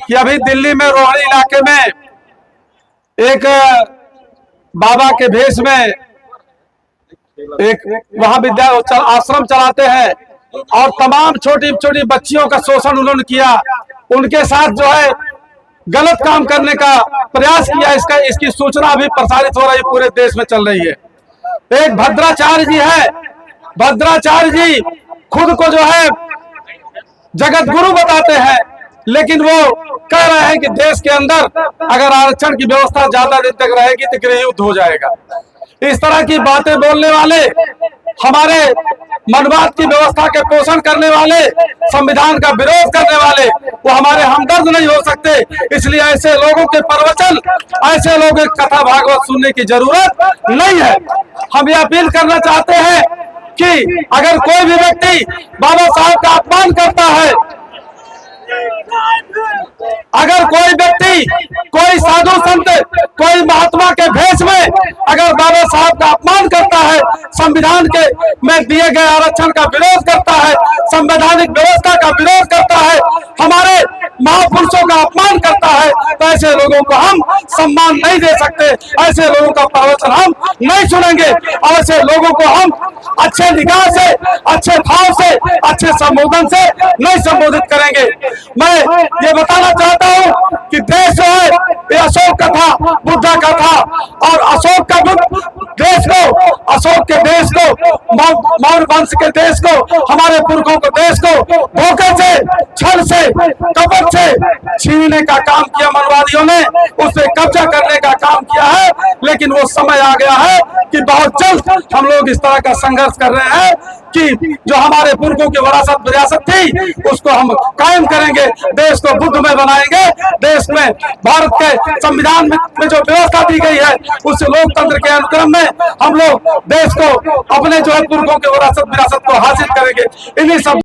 कि अभी दिल्ली में रोहड़ी इलाके में एक बाबा के भेष में एक वहां विद्या आश्रम चलाते हैं और तमाम छोटी छोटी बच्चियों का शोषण उन्होंने किया, उनके साथ जो है गलत काम करने का प्रयास किया। इसकी सूचना अभी प्रसारित हो रही है, पूरे देश में चल रही है। एक भद्राचार्य जी है, भद्राचार्य जी खुद को जो है जगत गुरु बताते हैं, लेकिन वो कह रहे हैं कि देश के अंदर अगर आरक्षण की व्यवस्था ज्यादा दिन तक रहेगी तो गृह युद्ध हो जाएगा। इस तरह की बातें बोलने वाले, हमारे मनवाद की व्यवस्था के पोषण करने वाले, संविधान का विरोध करने वाले, वो हमारे हमदर्द नहीं हो सकते। इसलिए ऐसे लोगों के प्रवचन, ऐसे लोगों की कथा भागवत सुनने की जरूरत नहीं है। हम ये अपील करना चाहते हैं कि अगर कोई भी व्यक्ति बाबा साहब का अपमान करता है, अगर कोई व्यक्ति, कोई साधु संत, कोई महात्मा के भेष में अगर बाबा साहब का अपमान करता है, संविधान के में दिए गए आरक्षण का विरोध करता है, संवैधानिक व्यवस्था का विरोध करता है, हमारे महापुरुषों का अपमान करता है, तो ऐसे लोगों को हम सम्मान नहीं दे सकते। ऐसे लोगों का प्रवचन हम नहीं सुनेंगे और ऐसे लोगों को हम अच्छे निगाह से, अच्छे भाव से, अच्छे संबोधन से नहीं संबोधित करेंगे। मैं ये बताना चाहता हूँ कि देश जो है ये अशोक का था, बुद्धा का था, और अशोक का देश को, अशोक के देश को, मौर्य वंश के देश को, हमारे पुरखों के देश को धोखे से, छल से, कपट से छीनने का काम किया मनवादियों ने, उससे कब्जा करने का काम किया है। लेकिन वो समय आ गया है कि बहुत जल्द हम लोग इस तरह का संघर्ष कर रहे हैं कि जो हमारे पुरखों की विरासत थी उसको हम कायम करेंगे, देश को बुद्धमय बनाएंगे। देश में भारत के संविधान में जो व्यवस्था दी गई है उस लोकतंत्र के अनुक्रम में हम लोग देश को, अपने जो है पुरखों की विरासत को हासिल करेंगे। इन्हीं सब